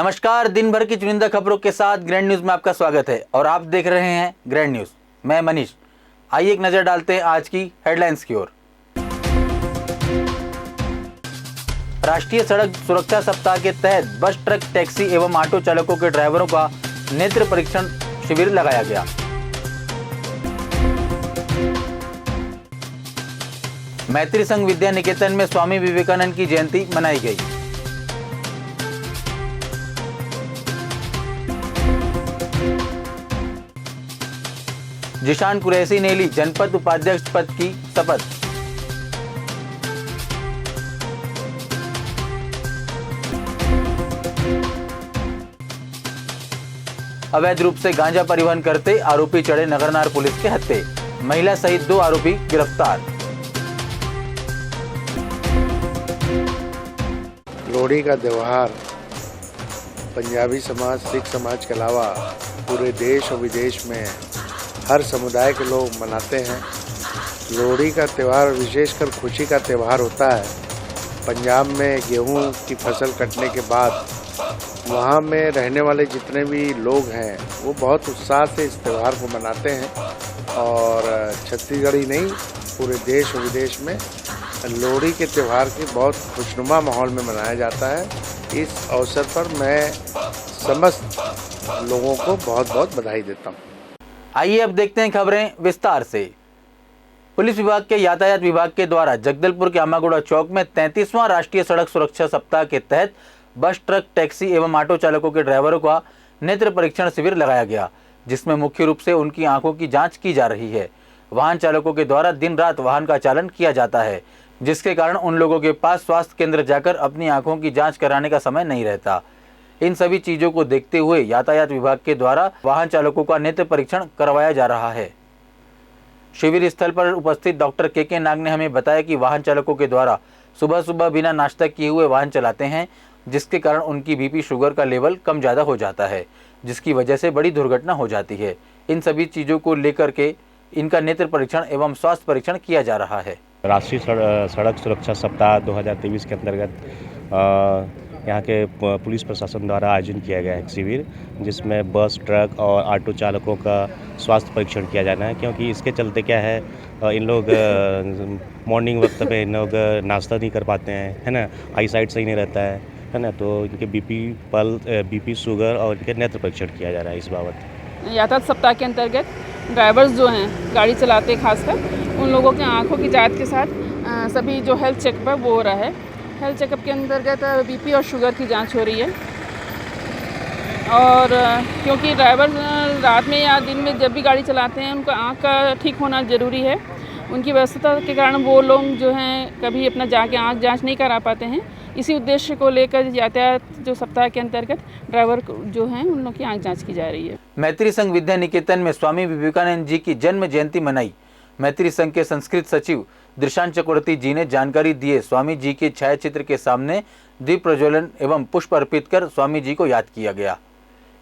नमस्कार, दिन भर की चुनिंदा खबरों के साथ ग्रैंड न्यूज में आपका स्वागत है और आप देख रहे हैं ग्रैंड न्यूज। मैं मनीष। आइए एक नजर डालते हैं आज की हेडलाइंस की ओर। राष्ट्रीय सड़क सुरक्षा सप्ताह के तहत बस, ट्रक, टैक्सी एवं ऑटो चालकों के ड्राइवरों का नेत्र परीक्षण शिविर लगाया गया। मैत्री संघ विद्या निकेतन में स्वामी विवेकानंद की जयंती मनाई गई। जिशान कुरैशी ने ली जनपद उपाध्यक्ष पद की शपथ। अवैध रूप से गांजा परिवहन करते आरोपी चढ़े नगरनार पुलिस के हत्थे। महिला सहित 2 आरोपी गिरफ्तार। लोहड़ी का त्यौहार पंजाबी समाज, सिख समाज के अलावा पूरे देश और विदेश में हर समुदाय के लोग मनाते हैं। लोहड़ी का त्यौहार विशेषकर खुशी का त्यौहार होता है। पंजाब में गेहूं की फसल कटने के बाद वहां में रहने वाले जितने भी लोग हैं वो बहुत उत्साह से इस त्यौहार को मनाते हैं और छत्तीसगढ़ ही नहीं पूरे देश और विदेश में लोहड़ी के त्यौहार की बहुत खुशनुमा माहौल में मनाया जाता है। इस अवसर पर मैं समस्त लोगों को बहुत बहुत बधाई देता हूँ। आइए अब देखते हैं खबरें विस्तार से। पुलिस विभाग के यातायात विभाग के द्वारा जगदलपुर के अम्मागुड़ा चौक में 33वां राष्ट्रीय सड़क सुरक्षा सप्ताह के तहत बस, ट्रक, टैक्सी एवं ऑटो चालकों के ड्राइवरों का नेत्र परीक्षण शिविर लगाया गया, जिसमें मुख्य रूप से उनकी आंखों की जांच की जा रही है। वाहन चालकों के द्वारा दिन रात वाहन का चालन किया जाता है, जिसके कारण उन लोगों के पास स्वास्थ्य केंद्र जाकर अपनी आंखों की जाँच कराने का समय नहीं रहता। इन सभी चीजों को देखते हुए यातायात विभाग के द्वारा वाहन चालकों का नेत्र परीक्षण करवाया जा रहा है। शिविर स्थल पर उपस्थित डॉक्टर के नाग ने हमें बताया कि वाहन चालकों के द्वारा सुबह सुबह बिना नाश्ता किए हुए वाहन चलाते हैं, जिसके कारण उनकी बीपी, शुगर का लेवल कम ज़्यादा हो जाता है, जिसकी वजह से बड़ी दुर्घटना हो जाती है। इन सभी चीज़ों को लेकर के इनका नेत्र परीक्षण एवं स्वास्थ्य परीक्षण किया जा रहा है। राष्ट्रीय सड़क सुरक्षा सप्ताह 2023 के अंतर्गत यहाँ के पुलिस प्रशासन द्वारा आयोजन किया गया है एक शिविर, जिसमें बस, ट्रक और ऑटो चालकों का स्वास्थ्य परीक्षण किया जाना है। क्योंकि इसके चलते क्या है, इन लोग मॉर्निंग वक्त पे इन लोग नाश्ता नहीं कर पाते हैं, है ना, आई साइट सही नहीं रहता है ना, तो इनके बीपी, शुगर और इनके नेत्र परीक्षण किया जा रहा है। इस बाबत यातायात सप्ताह के अंतर्गत ड्राइवर्स जो हैं गाड़ी चलाते खासकर उन लोगों के आंखों की जांच के साथ सभी जो हेल्थ चेकअप है वो हो रहा है। हेल्थ चेकअप के अंतर्गत बीपी और शुगर की जांच हो रही है। और क्योंकि ड्राइवर रात में या दिन में जब भी गाड़ी चलाते हैं उनका आंख का ठीक होना ज़रूरी है। उनकी व्यस्तता के कारण वो लोग जो हैं कभी अपना जाके आंख जांच नहीं करा पाते हैं। इसी उद्देश्य को लेकर यातायात जो सप्ताह के अंतर्गत ड्राइवर जो हैं उन लोग की आंख जाँच की जा रही है। मैत्री संघ विद्या निकेतन में स्वामी विवेकानंद जी की जन्म जयंती मनाई। मैत्री संघ के संस्कृत सचिव दृशांत चक्रवर्ती जी ने जानकारी दिए। स्वामी जी के छायाचित्र के सामने दीप प्रज्वलन एवं पुष्प अर्पित कर स्वामी जी को याद किया गया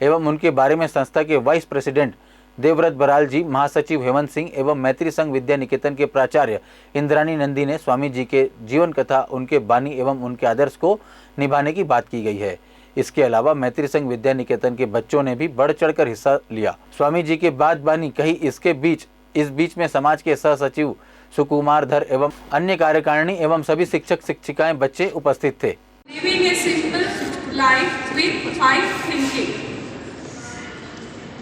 एवं उनके बारे में संस्था के वाइस प्रेसिडेंट देवव्रत बराल जी, महासचिव हेमंत सिंह एवं मैत्री संघ विद्या निकेतन के प्राचार्य इंद्रानी नंदी ने स्वामी जी के जीवन कथा, उनके बानी एवं उनके आदर्श को निभाने की बात की गई है। इसके अलावा मैत्री संघ विद्या निकेतन के बच्चों ने भी बढ़ चढ़कर हिस्सा लिया। स्वामी जी के बात बानी कही। इस बीच में समाज के सह सचिव सुकुमार धर एवं अन्य कार्यकारिणी एवं सभी शिक्षक शिक्षिकाएं, बच्चे उपस्थित थे। Living a simple life with high thinking.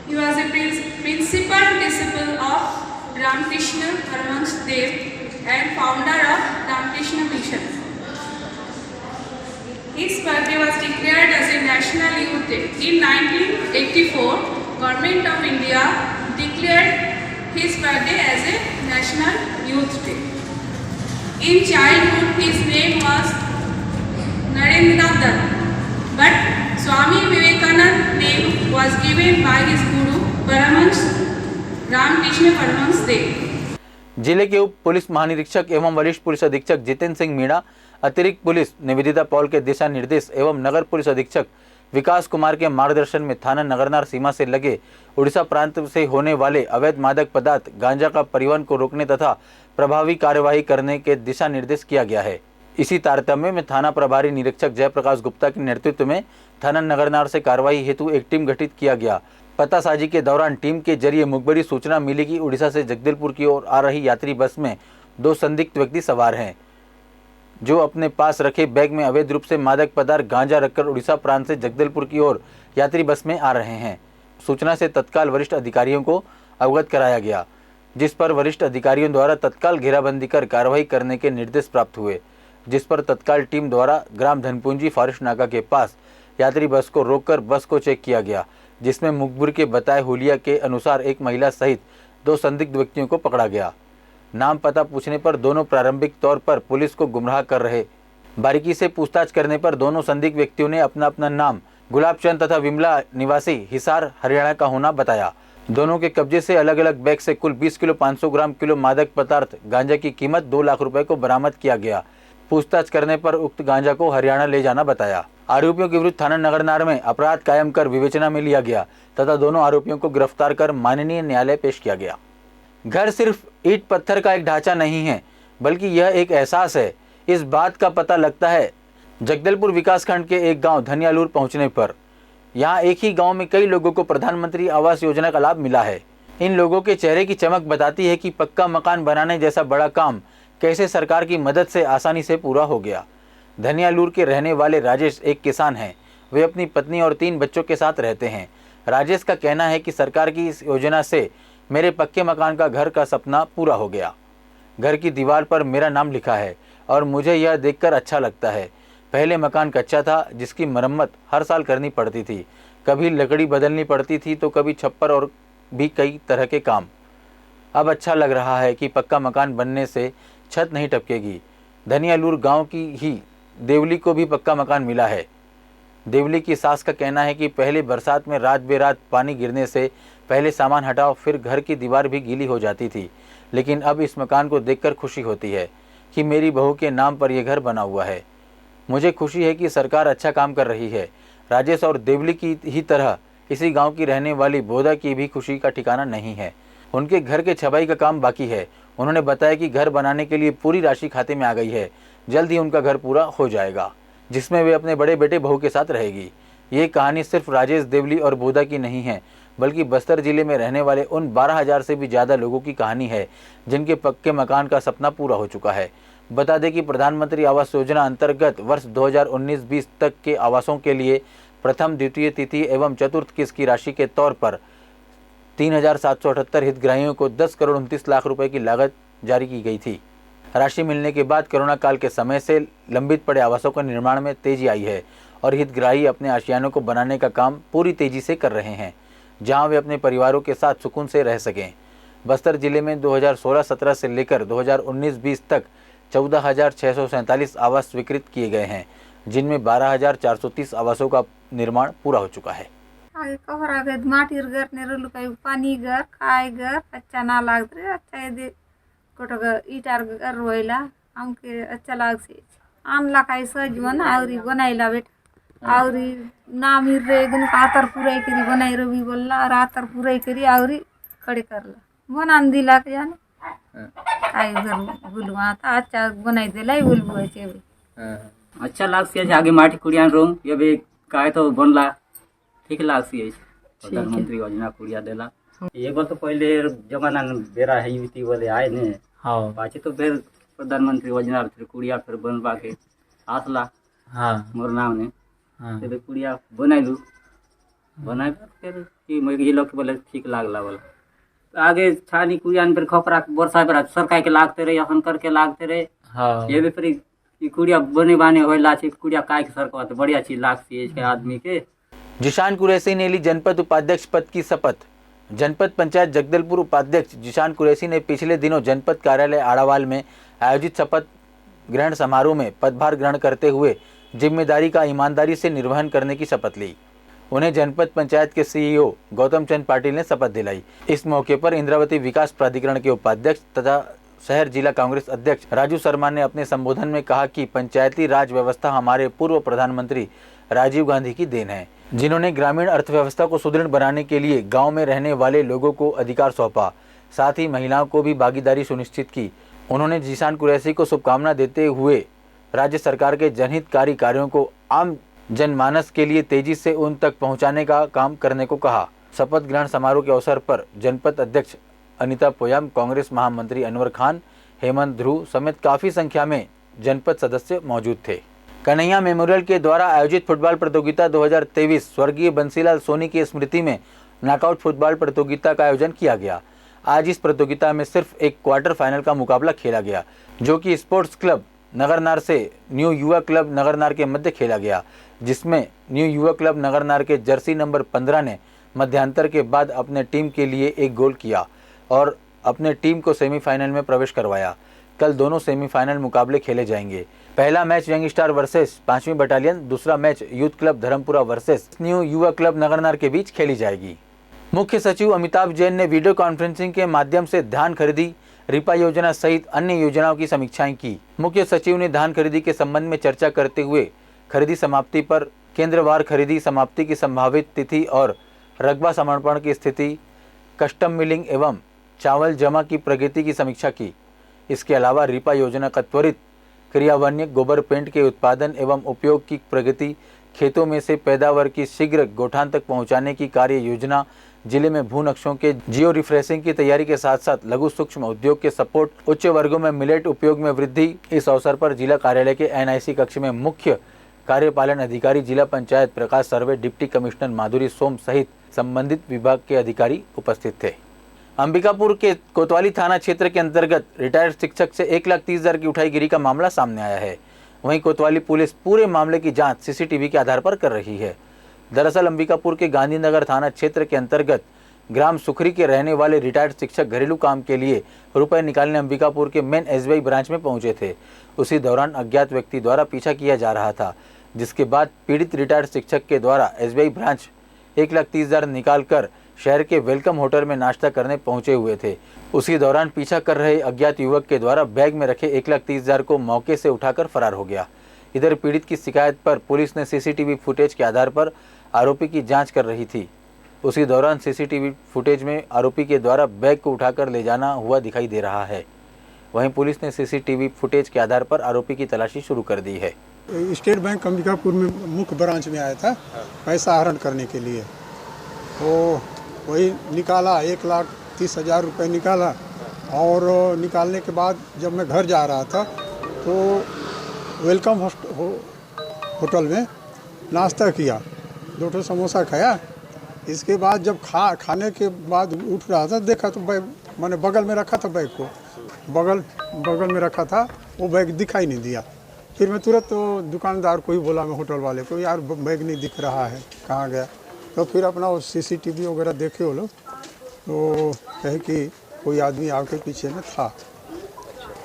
He was a principal disciple of Ramakrishna Paramahansa and founder of Ramakrishna Mission. His birthday was declared as a National Youth Day. In 1984, Government of India declared his birthday as a National Youth Day. In childhood, his name was Narendranath Dutt, but Swami Vivekananda name was given by his Guru Paramahansa Ramakrishna Paramahansa Dev. जिले के उप police महानिरीक्षक एवं वरिष्ठ police अधीक्षक जितेंद्र सिंह मीणा, अतिरिक्त police Nivedita Paul के दिशा निर्देश एवं नगर पुलिस अधीक्षक विकास कुमार के मार्गदर्शन में थाना नगरनार सीमा से लगे उड़ीसा प्रांत से होने वाले अवैध मादक पदार्थ गांजा का परिवहन को रोकने तथा प्रभावी कार्यवाही करने के दिशा निर्देश किया गया है। इसी तारतम्य में थाना प्रभारी निरीक्षक जयप्रकाश गुप्ता के नेतृत्व में थाना नगरनार से कार्रवाई हेतु एक टीम गठित किया गया। पतासाजी के दौरान टीम के जरिए मुखबरी सूचना मिली कि उड़ीसा से जगदलपुर की ओर आ रही यात्री बस में 2 संदिग्ध व्यक्ति सवार हैं, जो अपने पास रखे बैग में अवैध रूप से मादक पदार्थ गांजा रखकर उड़ीसा प्रांत से जगदलपुर की ओर यात्री बस में आ रहे हैं। सूचना से तत्काल वरिष्ठ अधिकारियों को अवगत कराया गया, जिस पर वरिष्ठ अधिकारियों द्वारा तत्काल घेराबंदी कर कार्रवाई करने के निर्देश प्राप्त हुए, जिस पर तत्काल टीम द्वारा ग्राम धनपुंजी फॉरेस्ट नाका के पास यात्री बस को रोककर बस को चेक किया गया, जिसमें मुखबिर के बताए हुलिया के अनुसार एक महिला सहित 2 संदिग्ध व्यक्तियों को पकड़ा गया। नाम पता पूछने पर दोनों प्रारंभिक तौर पर पुलिस को गुमराह कर रहे। बारीकी से पूछताछ करने पर दोनों संदिग्ध व्यक्तियों ने अपना अपना नाम गुलाब चंद तथा विमला निवासी हिसार हरियाणा का होना बताया। दोनों के कब्जे से अलग अलग बैग से कुल 20 किलो 500 ग्राम किलो मादक पदार्थ गांजा की कीमत 2 लाख रुपए को बरामद किया गया। पूछताछ करने पर उक्त गांजा को हरियाणा ले जाना बताया। आरोपियों के विरुद्ध थाना नगरनार में अपराध कायम कर विवेचना में लिया गया तथा दोनों आरोपियों को गिरफ्तार कर माननीय न्यायालय पेश किया गया। घर सिर्फ ईंट पत्थर का एक ढांचा नहीं है, बल्कि यह एक एहसास है। इस बात का पता लगता है जगदलपुर विकासखंड के एक गांव धनियालूर पहुंचने पर। यहाँ एक ही गांव में कई लोगों को प्रधानमंत्री आवास योजना का लाभ मिला है। इन लोगों के चेहरे की चमक बताती है कि पक्का मकान बनाने जैसा बड़ा काम कैसे सरकार की मदद से आसानी से पूरा हो गया। धनियालूर के रहने वाले राजेश एक किसान हैं। वे अपनी पत्नी और 3 बच्चों के साथ रहते हैं। राजेश का कहना है कि सरकार की इस योजना से मेरे पक्के मकान का घर का सपना पूरा हो गया। घर की दीवार पर मेरा नाम लिखा है और मुझे यह देखकर अच्छा लगता है। पहले मकान कच्चा था, जिसकी मरम्मत हर साल करनी पड़ती थी। कभी लकड़ी बदलनी पड़ती थी तो कभी छप्पर और भी कई तरह के काम। अब अच्छा लग रहा है कि पक्का मकान बनने से छत नहीं टपकेगी। धनियालूर गांव की ही देवली को भी पक्का मकान मिला है। देवली की सास का कहना है कि पहले बरसात में रात बेरात पानी गिरने से पहले सामान हटाओ, फिर घर की दीवार भी गीली हो जाती थी। लेकिन अब इस मकान को देखकर खुशी होती है कि मेरी बहू के नाम पर यह घर बना हुआ है। मुझे खुशी है कि सरकार अच्छा काम कर रही है। राजेश और देवली की ही तरह इसी गांव की रहने वाली बोधा की भी खुशी का ठिकाना नहीं है। उनके घर के छपाई का काम बाकी है। उन्होंने बताया कि घर बनाने के लिए पूरी राशि खाते में आ गई है। जल्द ही उनका घर पूरा हो जाएगा, जिसमें वे अपने बड़े बेटे बहू के साथ रहेगी। ये कहानी सिर्फ राजेश, देवली और बोधा की नहीं है, बल्कि बस्तर जिले में रहने वाले उन 12,000 से भी ज़्यादा लोगों की कहानी है, जिनके पक्के मकान का सपना पूरा हो चुका है। बता दें कि प्रधानमंत्री आवास योजना अंतर्गत वर्ष 2019-20 तक के आवासों के लिए प्रथम, द्वितीय, तृतीय एवं चतुर्थ किस्त की राशि के तौर पर 3,778 हितग्राहियों को 10 करोड़ 29 लाख रुपए की लागत जारी की गई थी। राशि मिलने के बाद कोरोना काल के समय से लंबित पड़े आवासों के निर्माण में तेजी आई है और हितग्राही अपने आशियानों को बनाने का काम पूरी तेजी से कर रहे हैं, जहां वे अपने परिवारों के साथ सुकून से रह सकें। बस्तर जिले में 2016-17 से लेकर 2019-20 तक 14,647 आवास स्वीकृत किए गए हैं, जिनमें 12,430 आवासों का निर्माण पूरा हो चुका है। आगे कवर आगे माटिर घर नेरुल का पानी घर खाए घर अच्छा ना लागत रे। अच्छा ये कोटो ईटार घर रोइला हमके अच्छा लाग से आनला काई सजवन आवरी बनाइला बेटा आवरी नामी रे गुन कातर पूरा करी बनाई रवि बोलला रातर पूरा करी आवरी खड़े करला बनान दिला के जाने काई घर गुलवा था अच्छा बनाई देला बोलबो छे। अच्छा लागसी आगे माटी कुड़ियान रूम ये भी काय तो बनला ठीक लागसी प्रधानमंत्री योजना कुड़िया देला। ये बार तो पहले जमाना बेरा है युवती वाले आए ने। हाँ पाछे तो फिर प्रधानमंत्री योजना फिर कुड़िया फिर बनवा के आसला। हाँ मोर नाम ने फिर कुड़िया बनाइलू बनाए फिर ये लोग बोले ठीक लागला बोला आगे छानी कुड़िया फिर खपरा वर्षा बेरा सरकार के लागते रहे अपन करके लागते रहे। हाँ ये भी फिर ये कुड़िया बने बाने होला छे कुड़िया काय के सरकार तो बढ़िया चीज लागती है इसके आदमी के। जिशान कुरैशी ने ली जनपद उपाध्यक्ष पद की शपथ। जनपद पंचायत जगदलपुर उपाध्यक्ष जिशान कुरैशी ने पिछले दिनों जनपद कार्यालय आड़ावाल में आयोजित शपथ ग्रहण समारोह में पदभार ग्रहण करते हुए जिम्मेदारी का ईमानदारी से निर्वहन करने की शपथ ली। उन्हें जनपद पंचायत के सीईओ गौतम चंद पाटिल ने शपथ दिलाई। इस मौके पर इंद्रावती विकास प्राधिकरण के उपाध्यक्ष तथा शहर जिला कांग्रेस अध्यक्ष राजू शर्मा ने अपने संबोधन में कहा कि पंचायती राज व्यवस्था हमारे पूर्व प्रधानमंत्री राजीव गांधी की देन है, जिन्होंने ग्रामीण अर्थव्यवस्था को सुदृढ़ बनाने के लिए गांव में रहने वाले लोगों को अधिकार सौंपा, साथ ही महिलाओं को भी भागीदारी सुनिश्चित की। उन्होंने जिशान कुरैशी को शुभकामना देते हुए राज्य सरकार के जनहितकारी कार्यों को आम जनमानस के लिए तेजी से उन तक पहुंचाने का काम करने को कहा। शपथ ग्रहण समारोह के अवसर पर जनपद अध्यक्ष अनिता पोयाम, कांग्रेस महामंत्री अनवर खान, हेमंत ध्रुव समेत काफी संख्या में जनपद सदस्य मौजूद थे। कन्हैया मेमोरियल के द्वारा आयोजित फुटबॉल प्रतियोगिता 2023 स्वर्गीय बंसीलाल सोनी की स्मृति में नॉकआउट फुटबॉल प्रतियोगिता का आयोजन किया गया। आज इस प्रतियोगिता में सिर्फ एक क्वार्टर फाइनल का मुकाबला खेला गया, जो कि स्पोर्ट्स क्लब नगरनार से न्यू युवा क्लब नगरनार के मध्य खेला गया, जिसमें न्यू युवा क्लब नगरनार के जर्सी नंबर 15 ने मध्यांतर के बाद अपने टीम के लिए एक गोल किया और अपने टीम को सेमीफाइनल में प्रवेश करवाया। कल दोनों सेमीफाइनल मुकाबले खेले जाएंगे। पहला मैच यंग स्टार वर्सेस 5वीं बटालियन, दूसरा match youth club Dharmpura versus new Yuva club Nagarnar के बीच खेली जाएगी। मुख्य सचिव अमिताभ जैन ने वीडियो कॉन्फ्रेंसिंग के माध्यम से धान खरीदी, रिपा योजना सहित अन्य योजनाओं की समीक्षाएं की। मुख्य सचिव ने धान खरीदी के संबंध में चर्चा करते हुए खरीदी समाप्ति पर केंद्रवार खरीदी समाप्ति की संभावित तिथि और रकबा समर्पण की स्थिति, कस्टम मिलिंग एवं चावल जमा की प्रगति की समीक्षा की। इसके अलावा रिपा योजना का त्वरित क्रियान्वयन, गोबर पेंट के उत्पादन एवं उपयोग की प्रगति, खेतों में से पैदावार की शीघ्र गोठान तक पहुंचाने की कार्य योजना, जिले में भू नक्शों के जियो रिफ्रेशिंग की तैयारी के साथ साथ लघु सूक्ष्म उद्योग के सपोर्ट, उच्च वर्गों में मिलेट उपयोग में वृद्धि। इस अवसर पर जिला कार्यालय के NIC कक्ष में मुख्य कार्यपालन अधिकारी जिला पंचायत प्रकाश सर्वे, डिप्टी कमिश्नर माधुरी सोम सहित संबंधित विभाग के अधिकारी उपस्थित थे। अंबिकापुर के कोतवाली थाना क्षेत्र के अंतर्गत रिटायर्ड शिक्षक से 1,30,000 की उठाईगिरी का मामला सामने आया है। वहीं कोतवाली पुलिस पूरे मामले की जांच CCTV के आधार पर कर रही है। दरअसल अंबिकापुर के गांधीनगर थाना क्षेत्र के अंतर्गत ग्राम सुखरी के रहने वाले रिटायर्ड शिक्षक घरेलू काम के लिए रुपए निकालने अंबिकापुर के मेन SBI ब्रांच में पहुंचे थे। उसी दौरान अज्ञात व्यक्ति द्वारा पीछा किया जा रहा था, जिसके बाद पीड़ित रिटायर्ड शिक्षक के द्वारा SBI ब्रांच 1,30,000 निकाल कर शहर के वेलकम होटल में नाश्ता करने पहुंचे हुए थे। उसी दौरान पीछा कर रहे अज्ञात युवक के द्वारा बैग में रखे 1,30,000 को मौके से उठाकर फरार हो गया। इधर पीड़ित की शिकायत पर पुलिस ने CCTV फुटेज के आधार पर आरोपी की जांच कर रही थी। उसी दौरान CCTV फुटेज में आरोपी के द्वारा बैग को उठाकर ले जाना हुआ दिखाई दे रहा है। वहीं पुलिस ने CCTV फुटेज के आधार पर आरोपी की तलाशी शुरू कर दी है। स्टेट बैंक अंबिकापुर में मुख्य ब्रांच में आया था पैसा आहरण करने के लिए, तो वही निकाला 1,30,000 रुपये निकाला। और निकालने के बाद जब मैं घर जा रहा था तो वेलकम होटल में नाश्ता किया, 2 समोसा खाया। इसके बाद जब खाने के बाद उठ रहा था, देखा तो बैग मैंने बगल में रखा था, बैग को बगल में रखा था, वो बैग दिखाई नहीं दिया। फिर मैं तुरंत तो दुकानदार को ही बोला, मैं होटल वाले को, यार बैग नहीं दिख रहा है, कहाँ गया। तो फिर अपना वो CCTV वगैरह देखे वो लोग, तो कहे कि कोई आदमी आपके पीछे में था।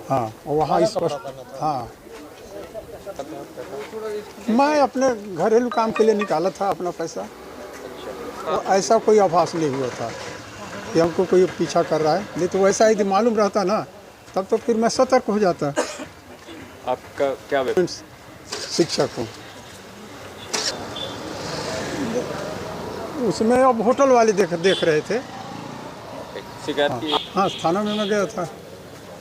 हाँ, और वहाँ स्पष्ट, हाँ, मैं अपने घरेलू काम के लिए निकाला था अपना पैसा। तो ऐसा कोई आभास नहीं हुआ था कि हमको कोई पीछा कर रहा है। नहीं तो वैसा यदि मालूम रहता ना, तब तो फिर मैं सतर्क हो जाता। आपका क्या शिक्षक हूँ। उसमें अब होटल वाले देख रहे थे। शिकायत की? हाँ, थाना में मैं गया था।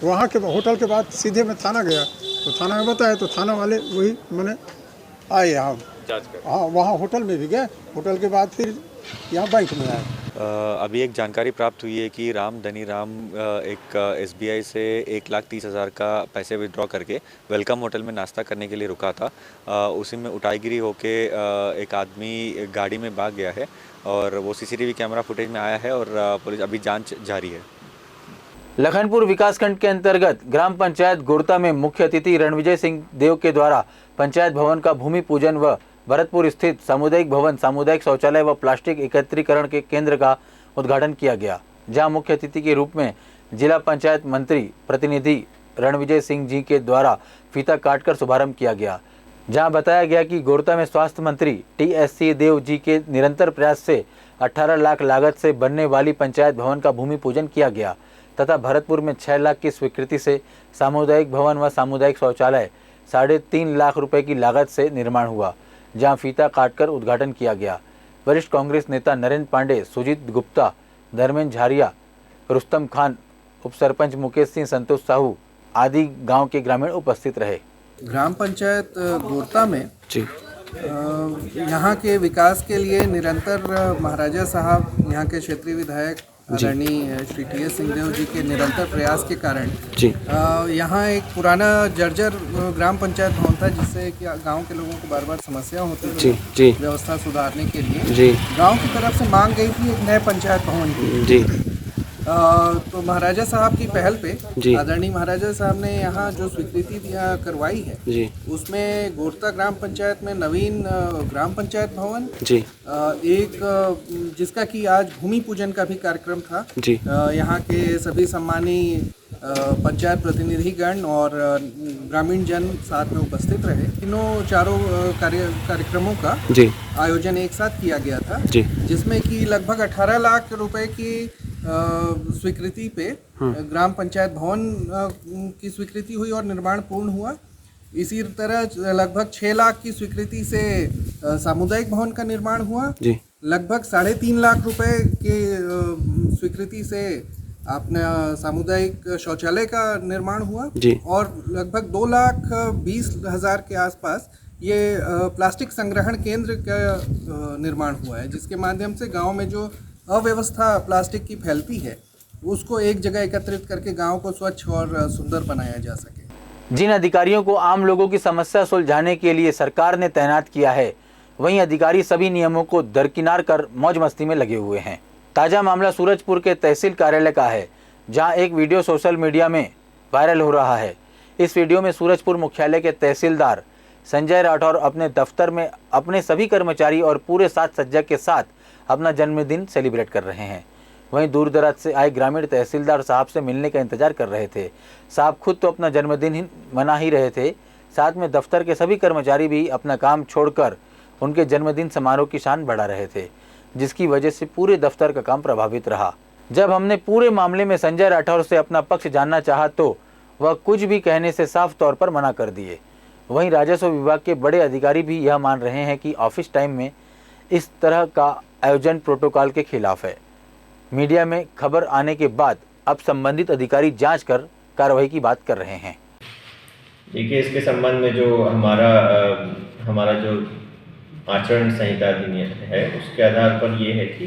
वहाँ के होटल के बाद सीधे मैं थाना गया, तो थाना में बताया, तो थाना वाले वही मैंने आए यहाँ जांच कर। हाँ, वहाँ होटल में भी गए, होटल के बाद फिर यहाँ बैंक में आए। अभी एक जानकारी प्राप्त हुई है कि धनी राम एक SBI से 1,30,000 का पैसे विड्रॉ करके वेलकम होटल में नाश्ता करने के लिए रुका था। उसी में उठाईगिरी होके एक आदमी गाड़ी में भाग गया है और वो CCTV कैमरा फुटेज में आया है और पुलिस अभी जांच जारी है। लखनपुर विकासखंड के अंतर्गत ग्राम पंचायत गोरता में मुख्य अतिथि रणविजय सिंह देव के द्वारा पंचायत भवन का भूमि पूजन व भरतपुर स्थित सामुदायिक भवन, सामुदायिक शौचालय व प्लास्टिक एकत्रीकरण के केंद्र का उद्घाटन किया गया, जहां मुख्य अतिथि के रूप में जिला पंचायत मंत्री प्रतिनिधि रणविजय सिंह जी के द्वारा फीता काटकर शुभारंभ किया गया, जहां बताया गया कि गोरता में स्वास्थ्य मंत्री TSC देव जी के निरंतर प्रयास से 18 लाख लागत से बनने वाली पंचायत भवन का भूमि पूजन किया गया तथा भरतपुर में 6 लाख की स्वीकृति से सामुदायिक भवन व सामुदायिक शौचालय 3.5 लाख रुपए की लागत से निर्माण हुआ, जहां फीता काटकर उद्घाटन किया गया। वरिष्ठ कांग्रेस नेता नरेंद्र पांडे, सुजीत गुप्ता, धर्मेंद्र झारिया, रुस्तम खान, उप सरपंच मुकेश सिंह, संतोष साहू आदि गांव के ग्रामीण उपस्थित रहे। ग्राम पंचायत गोरता में यहाँ के विकास के लिए निरंतर महाराजा साहब, यहाँ के क्षेत्रीय विधायक आदरणीय श्री टी.एस. सिंहदेव जी के निरंतर प्रयास के कारण यहाँ एक पुराना जर्जर ग्राम पंचायत भवन था, जिससे कि गांव के लोगों को बार बार समस्या होती थी व्यवस्था सुधारने के लिए गांव की तरफ से मांग गई थी एक नए पंचायत भवन की। तो महाराजा साहब की पहल पे आदरणीय महाराजा साहब ने यहाँ जो स्वीकृति करवाई है उसमें गोरता ग्राम पंचायत में नवीन ग्राम पंचायत भवन, एक जिसका कि आज भूमि पूजन का भी कार्यक्रम था। यहाँ के सभी सम्मानीय पंचायत प्रतिनिधिगण और ग्रामीण जन साथ में उपस्थित रहे। चारों कार्यक्रमों का आयोजन एक साथ किया गया था, जिसमें कि लगभग 18 लाख रुपए की स्वीकृति पे ग्राम पंचायत भवन की स्वीकृति हुई और निर्माण पूर्ण हुआ। इसी तरह लगभग 6 लाख की स्वीकृति से सामुदायिक भवन का निर्माण हुआ। लगभग 3.5 लाख रुपए की स्वीकृति से अपने सामुदायिक शौचालय का निर्माण हुआ और लगभग 2,20,000 के आसपास ये प्लास्टिक संग्रहण केंद्र का निर्माण हुआ है, जिसके माध्यम से गांव में जो अव्यवस्था प्लास्टिक की फैलती है उसको एक जगह एकत्रित करके गांव को स्वच्छ और सुंदर बनाया जा सके। जिन अधिकारियों को आम लोगों की समस्या सुलझाने के लिए सरकार ने तैनात किया है, वहीं अधिकारी सभी नियमों को दरकिनार कर मौज मस्ती में लगे हुए हैं। ताज़ा मामला सूरजपुर के तहसील कार्यालय का है, जहां एक वीडियो सोशल मीडिया में वायरल हो रहा है। इस वीडियो में सूरजपुर मुख्यालय के तहसीलदार संजय राठौर अपने दफ्तर में अपने सभी कर्मचारी और पूरे साज सज्जा के साथ अपना जन्मदिन सेलिब्रेट कर रहे हैं। वहीं दूर दराज से आए ग्रामीण तहसीलदार साहब से मिलने का इंतजार कर रहे थे। साहब खुद तो अपना जन्मदिन मना ही रहे थे, साथ में दफ्तर के सभी कर्मचारी भी अपना काम छोड़कर उनके जन्मदिन समारोह की शान बढ़ा रहे थे, जिसकी वजह से पूरे दफ्तर का काम प्रभावित रहा। जब हमने पूरे मामले में संजय राठौर से अपना पक्ष जानना चाहा तो वह कुछ भी कहने से साफ तौर पर मना कर दिए। वहीं राजस्व विभाग के बड़े अधिकारी भी यह मान रहे हैं कि ऑफिस टाइम में इस तरह का आयोजन प्रोटोकॉल के खिलाफ है। मीडिया में खबर आने के बाद अब संबंधित अधिकारी जांच कर कार्रवाई की बात कर रहे हैं। देखिए, इसके संबंध में जो हमारा जो आचरण संहिता अधिनियम है, उसके आधार पर ये है कि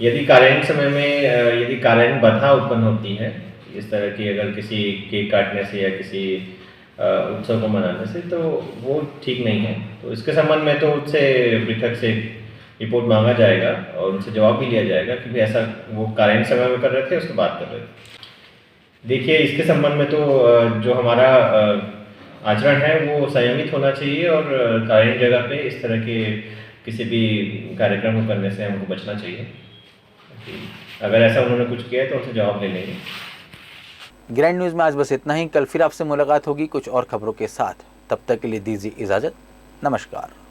यदि कार्यान्वयन समय में यदि कार्यान्वयन बाधा उत्पन्न होती है इस तरह की, अगर किसी केक काटने से या किसी उत्सव को मनाने से, तो वो ठीक नहीं है। तो इसके संबंध में तो उससे पृथक से रिपोर्ट मांगा जाएगा और उनसे जवाब भी लिया जाएगा कि भी ऐसा वो कार्यान्वयन समय में कर रहे थे, उसके बाद कर रहे थे। देखिए, इसके संबंध में तो जो हमारा आचरण है वो संयमित होना चाहिए और कार्यान्वयन जगह पे इस तरह के किसी भी कार्यक्रम को करने से हमको बचना चाहिए। अगर ऐसा उन्होंने कुछ किया है तो उनसे जवाब ले लेंगे। ग्रैंड न्यूज़ में आज बस इतना ही। कल फिर आपसे मुलाकात होगी कुछ और खबरों के साथ। तब तक के लिए दीजिए इजाज़त। नमस्कार।